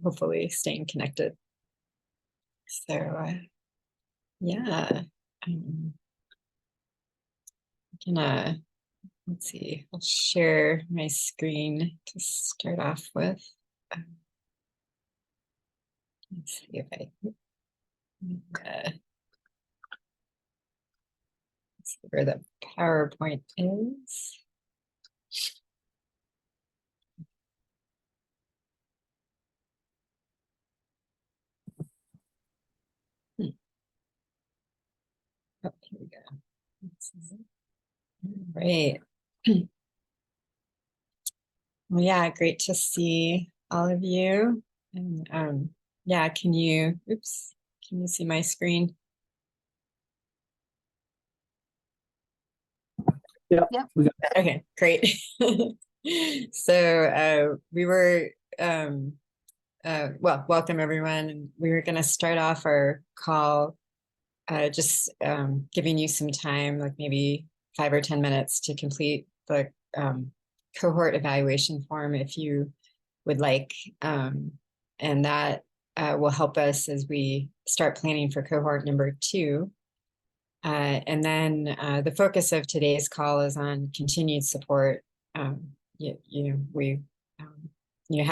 hopefully staying connected. So yeah, I'm gonna, let's see, I'll share my screen to start off with. Let's see if I let's see where the PowerPoint is. Oh, here we go. Right. Well, yeah, great to see all of you. And yeah, can you see my screen? Yeah. Okay, great. So we were well, welcome everyone. And we were going to start off our call just giving you some time, like maybe 5 or 10 minutes to complete the cohort evaluation form if you would like. And that will help us as we start planning for cohort number 2. And then the focus of today's call is on continued support. How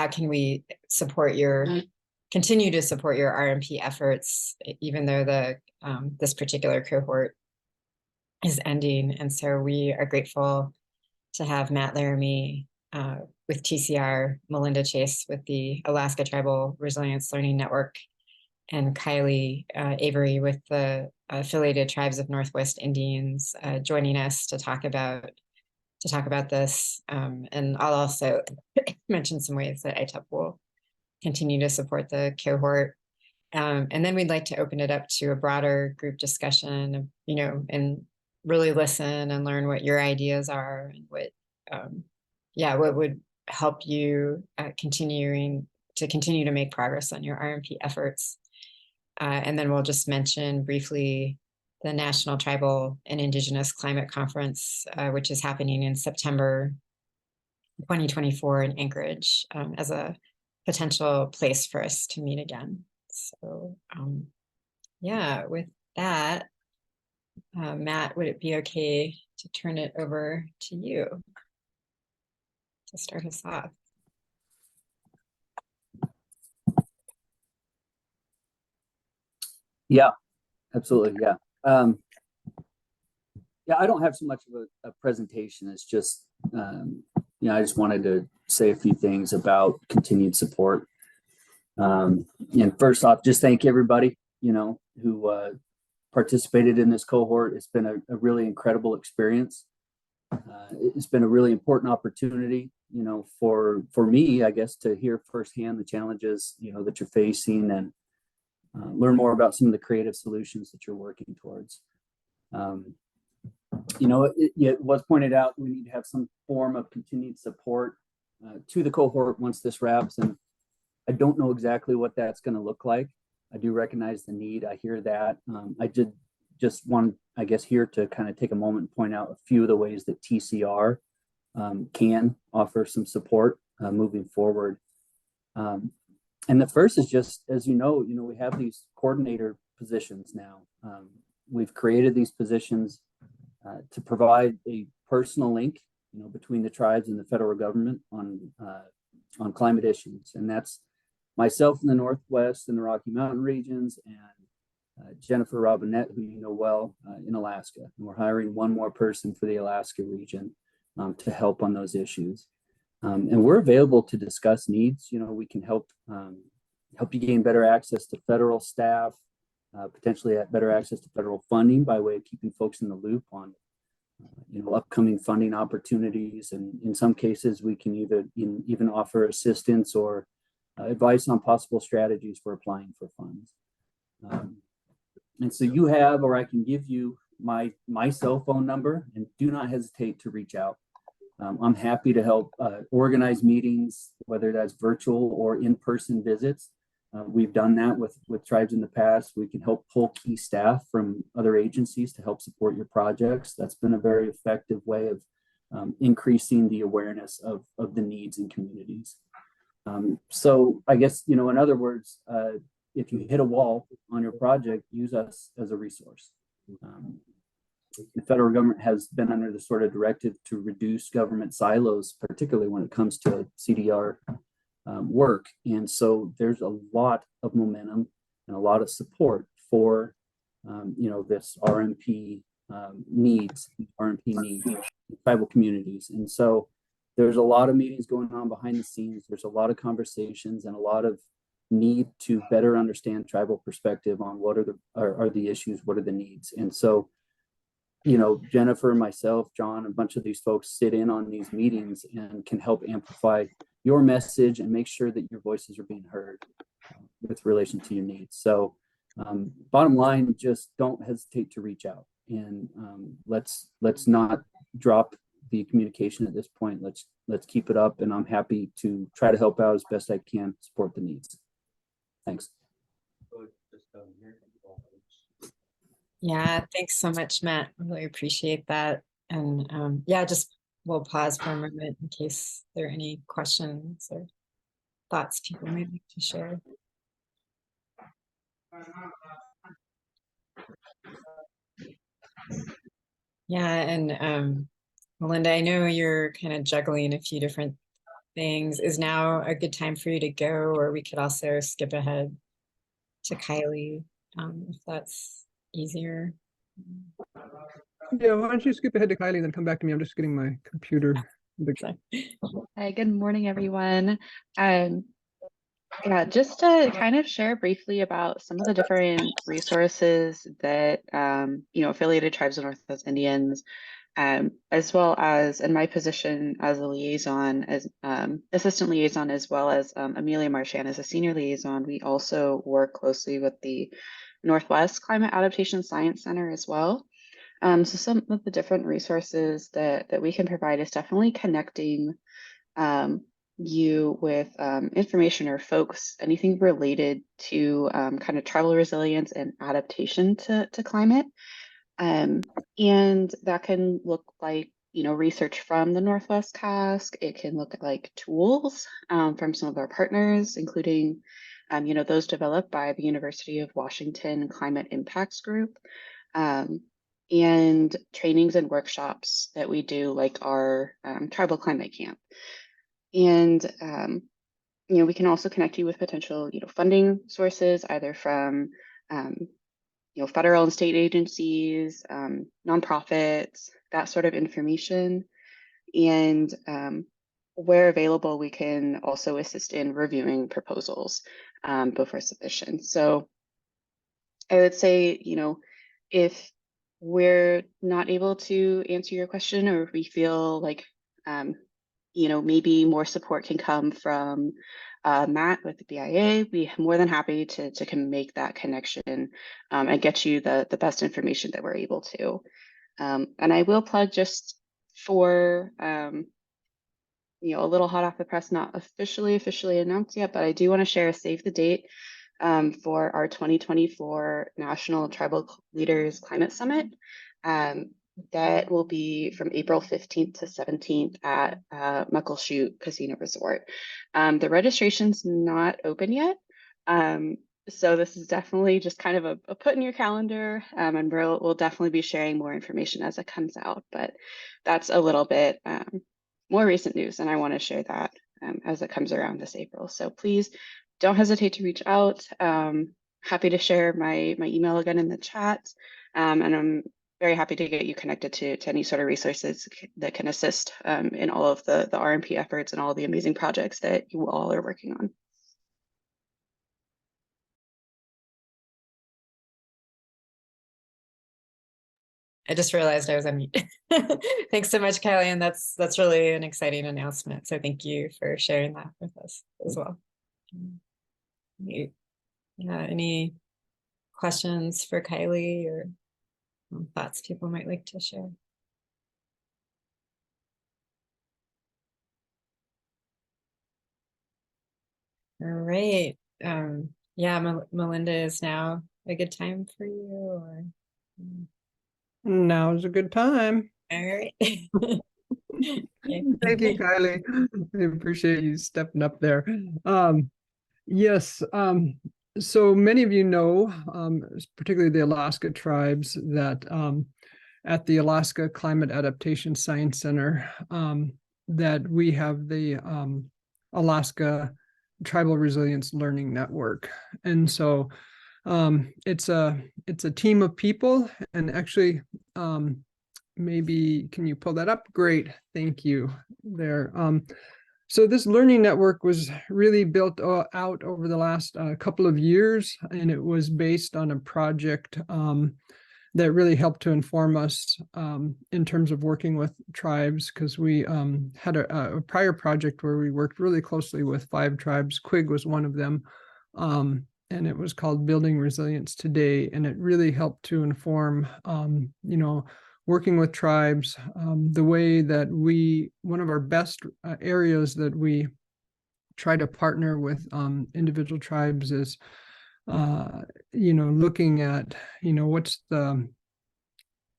can we support continue to support your RMP efforts, even though the this particular cohort is ending. And so we are grateful to have Matt Laramie with TCR, Malinda Chase with the Alaska Tribal Resilience Learning Network, and Kylie Avery with the Affiliated Tribes of Northwest Indians joining us to talk about this. And I'll also mention some ways that ITEP will continue to support the cohort. And then we'd like to open it up to a broader group discussion, and really listen and learn what your ideas are and what would help you continue to make progress on your RMP efforts. And then we'll just mention briefly the National Tribal and Indigenous Climate Conference, which is happening in September 2024 in Anchorage, as a potential place for us to meet again. So yeah, with that, Matt, would it be okay to turn it over to you to start us off? Yeah, absolutely. Yeah. Yeah, I don't have so much of a presentation. It's just, I just wanted to say a few things about continued support. And first off, just thank everybody, who participated in this cohort. It's been a really incredible experience. It's been a really important opportunity, for me, I guess, to hear firsthand the challenges, that you're facing, and learn more about some of the creative solutions that you're working towards. It was pointed out we need to have some form of continued support to the cohort once this wraps, and I don't know exactly what that's going to look like. I do recognize the need. I hear that. I did just want, I guess, here to kind of take a moment and point out a few of the ways that TCR can offer some support moving forward. And the first is just, as we have these coordinator positions now. We've created these positions to provide a personal link, between the tribes and the federal government on climate issues. And that's myself in the Northwest and the Rocky Mountain regions, and Jennifer Robinette, who you know well, in Alaska. And we're hiring one more person for the Alaska region to help on those issues. And we're available to discuss needs. We can help you gain better access to federal staff, potentially better access to federal funding by way of keeping folks in the loop on upcoming funding opportunities. And in some cases, we can even offer assistance or advice on possible strategies for applying for funds. And so you have, or I can give you my cell phone number, and do not hesitate to reach out. I'm happy to help organize meetings, whether that's virtual or in-person visits. We've done that with tribes in the past. We can help pull key staff from other agencies to help support your projects. That's been a very effective way of increasing the awareness of the needs in communities. So I guess, you know, in other words, if you hit a wall on your project, use us as a resource. The federal government has been under the sort of directive to reduce government silos, particularly when it comes to CDR work. And so there's a lot of momentum and a lot of support for, you know, this RMP needs, tribal communities. And so there's a lot of meetings going on behind the scenes. There's a lot of conversations and a lot of need to better understand tribal perspective on what are the issues, what are the needs. And so, you know, Jennifer, myself, John, a bunch of these folks sit in on these meetings and can help amplify your message and make sure that your voices are being heard with relation to your needs. So bottom line, just don't hesitate to reach out, and let's not drop the communication at this point. Let's keep it up, and I'm happy to try to help out as best I can, support the needs. Thanks. Yeah, thanks so much, Matt. Really appreciate that. And yeah, just we'll pause for a moment in case there are any questions or thoughts people might like to share. Yeah, and Malinda, I know you're kind of juggling a few different things. Is now a good time for you to go, or we could also skip ahead to Kylie, if that's easier. Yeah, why don't you skip ahead to Kylie and then come back to me? I'm just getting my computer. Hi, good morning, everyone. Yeah, just to kind of share briefly about some of the different resources that you know, affiliated tribes of Northwest Indians, as well as in my position as a liaison, as assistant liaison, as well as Amelia Marchand as a senior liaison. We also work closely with the Northwest Climate Adaptation Science Center as well. So some of the different resources that we can provide is definitely connecting you with information or folks, anything related to kind of tribal resilience and adaptation to climate. And that can look like, you know, research from the Northwest Task. It can look like tools from some of our partners, including, you know, those developed by the University of Washington Climate Impacts Group. And trainings and workshops that we do, like our tribal climate camp. And you know, we can also connect you with potential, you know, funding sources, either from you know, federal and state agencies, nonprofits, that sort of information. And where available, we can also assist in reviewing proposals before submission. So I would say, you know, if we're not able to answer your question, or if we feel like, you know, maybe more support can come from Matt with the BIA, we're more than happy to make that connection and get you the best information that we're able to. And I will plug, just for, you know, a little hot off the press, not officially announced yet, but I do want to share a save the date for our 2024 National Tribal Leaders Climate Summit. That will be from April 15th to 17th at Muckleshoot Casino Resort. The registration's not open yet. So this is definitely just kind of a put in your calendar, and we'll definitely be sharing more information as it comes out, but that's a little bit more recent news, and I want to share that as it comes around this April. So please don't hesitate to reach out. Happy to share my email again in the chat, and I'm very happy to get you connected to any sort of resources that can assist in all of the RMP efforts and all the amazing projects that you all are working on. I just realized I was on mute. Thanks so much, Kylie, and that's really an exciting announcement. So thank you for sharing that with us as well. Yeah, any questions for Kylie or thoughts people might like to share? All right. Yeah, Malinda, is now a good time for you, or? Now's a good time. All right. Thank you, Kylie. I appreciate you stepping up there. Yes, so many of you know, particularly the Alaska tribes, that at the Alaska Climate Adaptation Science Center, that we have the Alaska Tribal Resilience Learning Network. And so it's a team of people, and actually, maybe can you pull that up? Great, thank you there. So this learning network was really built out over the last couple of years, and it was based on a project that really helped to inform us in terms of working with tribes, because we had a prior project where we worked really closely with 5 tribes. Quig was one of them, and it was called Building Resilience Today, and it really helped to inform, working with tribes, the way that one of our best areas that we try to partner with individual tribes is, looking at,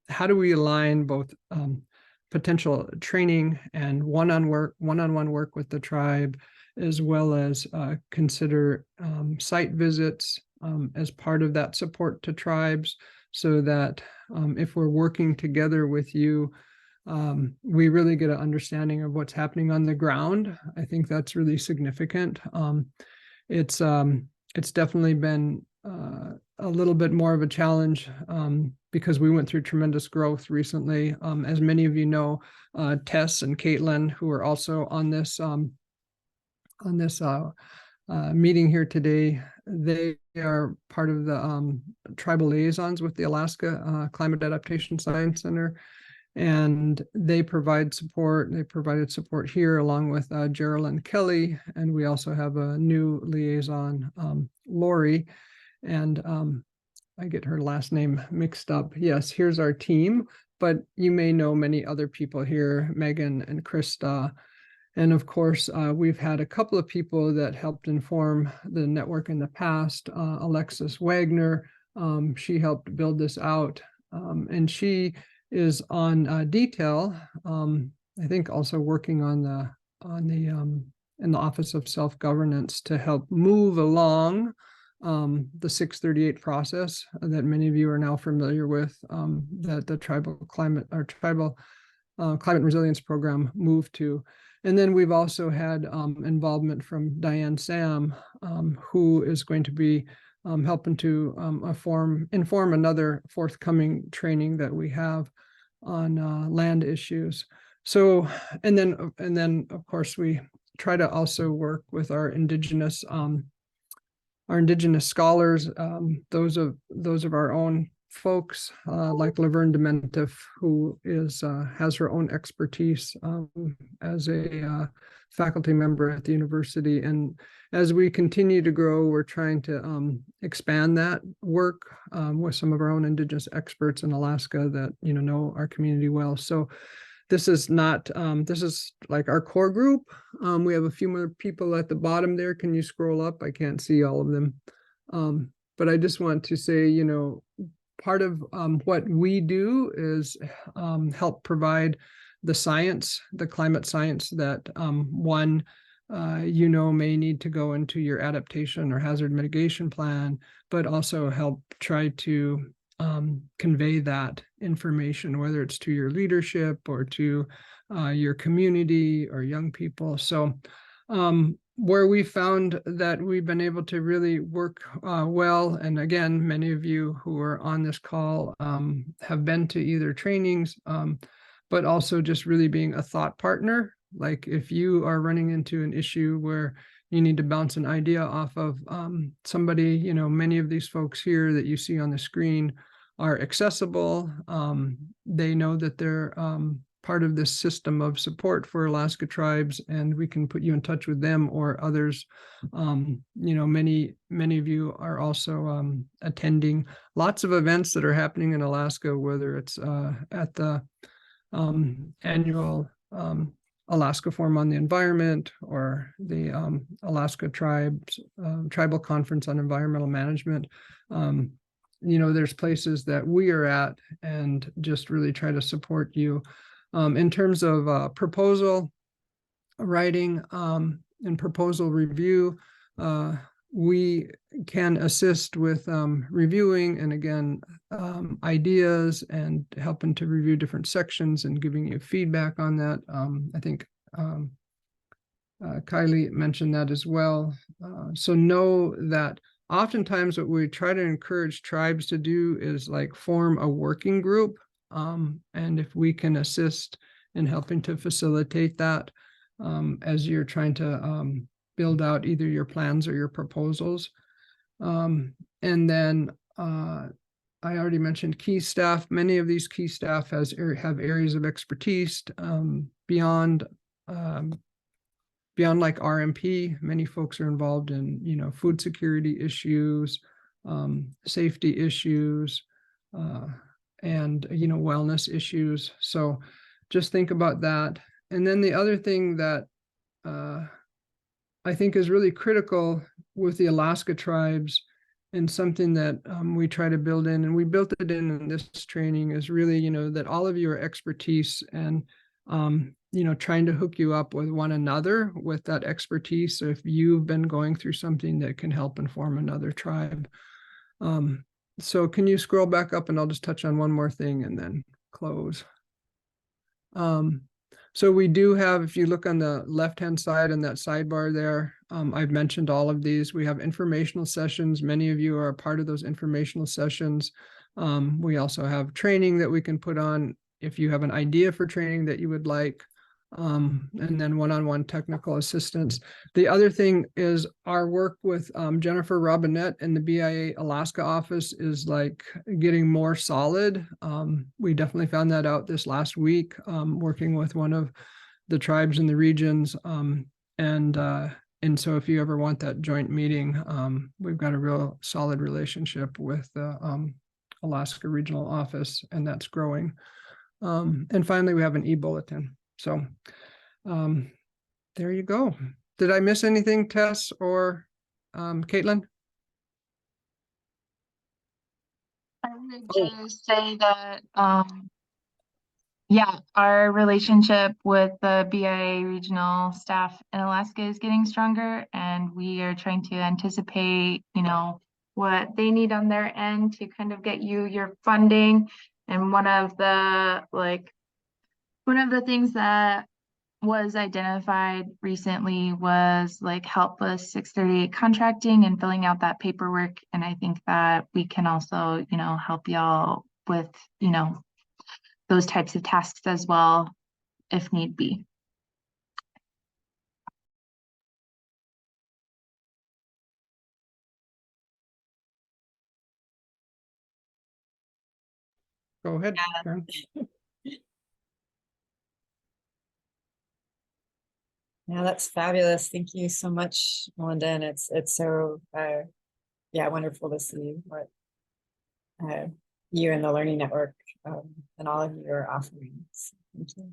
how do we align both potential training and one-on-one work with the tribe, as well as consider site visits as part of that support to tribes, so that if we're working together with you, we really get an understanding of what's happening on the ground. I think that's really significant. It's definitely been a little bit more of a challenge because we went through tremendous growth recently. As many of you know, Tess and Caitlin, who are also on this meeting here today, they are part of the tribal liaisons with the Alaska Climate Adaptation Science Center, and they provide support. They provided support here along with Geraldine Kelly, and we also have a new liaison, Lori, and I get her last name mixed up. Yes, here's our team, but you may know many other people here, Megan and Krista. And of course, we've had a couple of people that helped inform the network in the past. Alexis Wagner, she helped build this out, and she is on detail. I think also working on in the Office of Self-Governance to help move along the 638 process that many of you are now familiar with, that the Tribal Climate Resilience Program moved to. And then we've also had involvement from Diane Sam, who is going to be helping to inform another forthcoming training that we have on land issues. So, and then of course we try to also work with our indigenous scholars, those of our own folks, like Laverne Dementif, who has her own expertise as a faculty member at the university. And as we continue to grow, we're trying to expand that work with some of our own indigenous experts in Alaska that know our community well. So this is not this is like our core group. We have a few more people at the bottom there. Can you scroll up? I can't see all of them, but I just want to say, part of what we do is help provide the science, the climate science that may need to go into your adaptation or hazard mitigation plan, but also help try to convey that information, whether it's to your leadership or to your community or young people. So where we found that we've been able to really work well, and again, many of you who are on this call have been to either trainings, but also just really being a thought partner. Like if you are running into an issue where you need to bounce an idea off of somebody, many of these folks here that you see on the screen are accessible. They know that they're part of this system of support for Alaska tribes, and we can put you in touch with them or others. Many of you are also attending lots of events that are happening in Alaska, whether it's at the annual Alaska Forum on the Environment or the Alaska Tribal Conference on Environmental Management. There's places that we are at and just really try to support you In terms of proposal writing and proposal review, we can assist with reviewing and again ideas and helping to review different sections and giving you feedback on that. I think Kylie mentioned that as well. So know that oftentimes what we try to encourage tribes to do is like form a working group. And if we can assist in helping to facilitate that as you're trying to build out either your plans or your proposals. And then I already mentioned key staff. Many of these key staff have areas of expertise beyond like RMP. Many folks are involved in, food security issues, safety issues, and, wellness issues. So just think about that. And then the other thing that I think is really critical with the Alaska tribes and something that we try to build in, and we built it in this training, is really, that all of your expertise and, trying to hook you up with one another with that expertise. So if you've been going through something that can help inform another tribe. So can you scroll back up and I'll just touch on one more thing and then close. So we do have, if you look on the left-hand side in that sidebar there, I've mentioned all of these. We have informational sessions. Many of you are a part of those informational sessions. We also have training that we can put on if you have an idea for training that you would like, and then one-on-one technical assistance. The other thing is our work with Jennifer Robinette in the BIA Alaska office is like getting more solid. We definitely found that out this last week, working with one of the tribes in the regions. And so if you ever want that joint meeting, we've got a real solid relationship with the Alaska Regional Office, and that's growing. And finally, we have an e-bulletin. So there you go. Did I miss anything, Tess or Caitlin? I would just say that, yeah, our relationship with the BIA regional staff in Alaska is getting stronger, and we are trying to anticipate, what they need on their end to kind of get you your funding. And one of the things that was identified recently was like help with 638 contracting and filling out that paperwork. And I think that we can also, help y'all with, those types of tasks as well, if need be. Go ahead, Karen. Yeah, that's fabulous. Thank you so much, Malinda. And it's so wonderful to see what you and the Learning Network and all of your offerings. Thank you.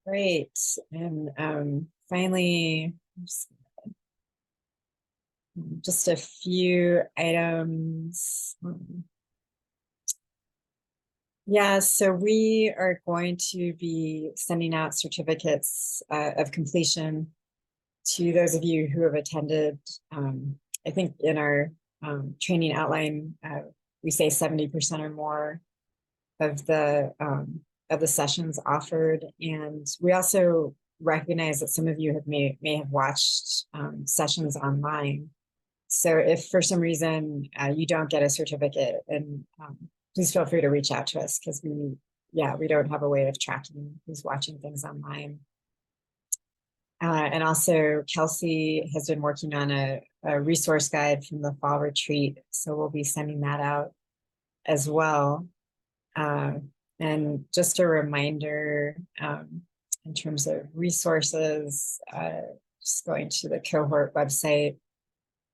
Great. And finally, just a few items. Yeah, so we are going to be sending out certificates of completion to those of you who have attended. I think in our training outline, we say 70% or more of the sessions offered. And we also recognize that some of you may have watched sessions online. So if for some reason you don't get a certificate, and please feel free to reach out to us, because we don't have a way of tracking who's watching things online. And also Kelsey has been working on a resource guide from the fall retreat. So we'll be sending that out as well. And just a reminder, in terms of resources, just going to the Cohort website.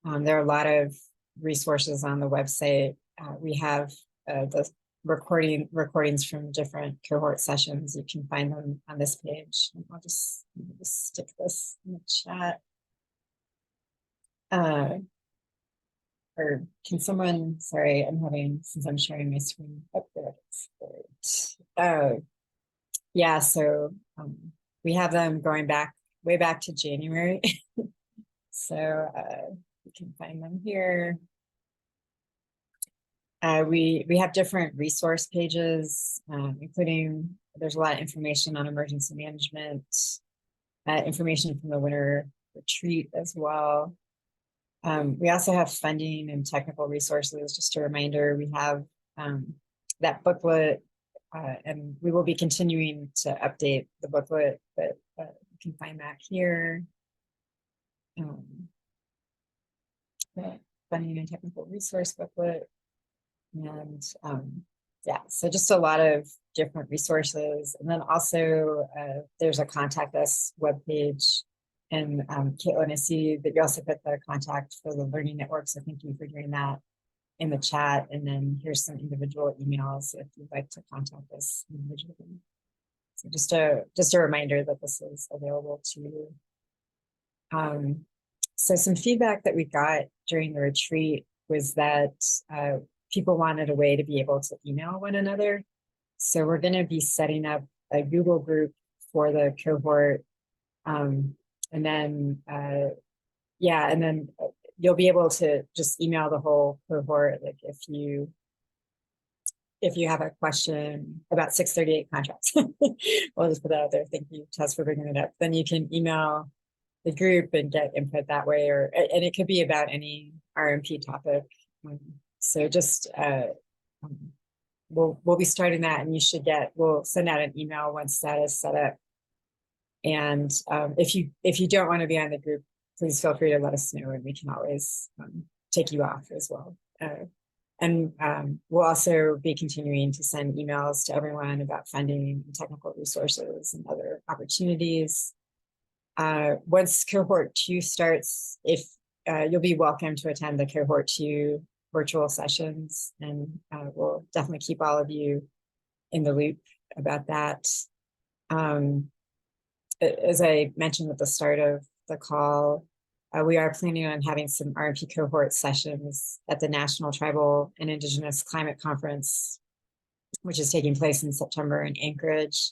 There are a lot of resources on the website. We have the recordings from different cohort sessions. You can find them on this page. I'll just stick this in the chat. or can someone, sorry, since I'm sharing my screen. Oh, there it is. Great. Yeah, so we have them going way back to January. So you can find them here. We have different resource pages, including there's a lot of information on emergency management, information from the winter retreat as well. We also have funding and technical resources. Just a reminder, we have that booklet, and we will be continuing to update the booklet, but you can find that here. The funding and technical resource booklet. And yeah, so just a lot of different resources. And then also there's a contact us webpage. And Caitlin, I see that you also put the contact for the learning network. So thank you for doing that in the chat. And then here's some individual emails if you'd like to contact us individually. So just a reminder that this is available to you. So some feedback that we got during the retreat was that people wanted a way to be able to email one another. So we're going to be setting up a Google group for the cohort. And then, yeah, and then you'll be able to just email the whole cohort. Like if you have a question about 638 contracts, we'll just put that out there. Thank you, Tess, for bringing it up. Then you can email the group and get input that way, and it could be about any RMP topic. So just we'll be starting that, and we'll send out an email once that is set up. And if you don't want to be on the group, please feel free to let us know, and we can always take you off as well. And we'll also be continuing to send emails to everyone about funding and technical resources and other opportunities. Once cohort 2 starts, if you'll be welcome to attend the cohort 2 virtual sessions, and we'll definitely keep all of you in the loop about that. As I mentioned at the start of the call, we are planning on having some RMP cohort sessions at the National Tribal and Indigenous Climate Conference, which is taking place in September in Anchorage.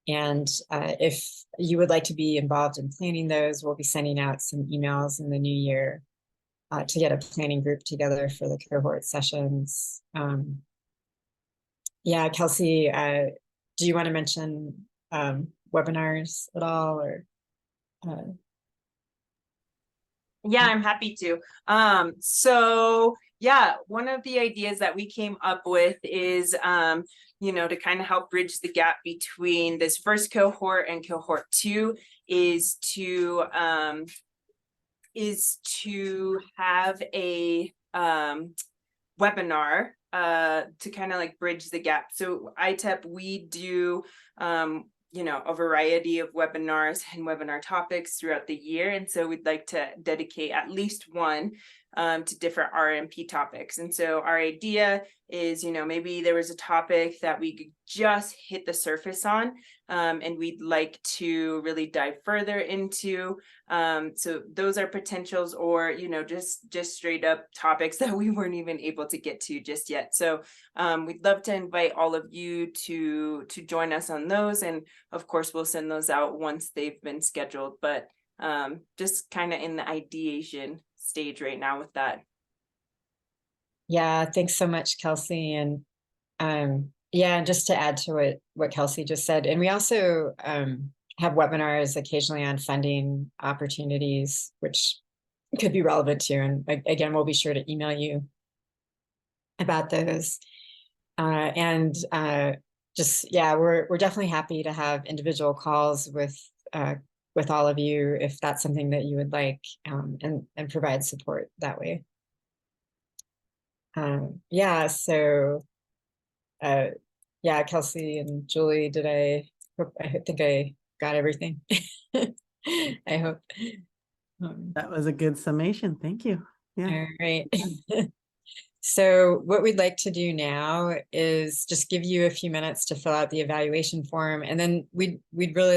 And if you would like to be involved in planning those, we'll be sending out some emails in the new year to get a planning group together for the cohort sessions. Yeah, Kelsey, do you want to mention webinars at all, or? Yeah, I'm happy to. So yeah, one of the ideas that we came up with is, to kind of help bridge the gap between this first cohort and cohort 2 is to have a webinar to kind of like bridge the gap. So ITEP, we do a variety of webinars and webinar topics throughout the year. And so we'd like to dedicate at least one to different RMP topics. And so our idea is, maybe there was a topic that we could just hit the surface on, and we'd like to really dive further into. So those are potentials, or, just straight up topics that we weren't even able to get to just yet. So we'd love to invite all of you to join us on those. And of course, we'll send those out once they've been scheduled, but just kind of in the ideation stage right now with that. Yeah, thanks so much, Kelsey. And yeah, just to add to what Kelsey just said, and we also have webinars occasionally on funding opportunities, which could be relevant to you. And again, we'll be sure to email you about those. And just, yeah, we're definitely happy to have individual calls with all of you if that's something that you would like, and provide support that way. Yeah, so yeah, Kelsey and Julie, I think I got everything. I hope. That was a good summation. Thank you. Yeah. All right. So what we'd like to do now is just give you a few minutes to fill out the evaluation form, and then we'd really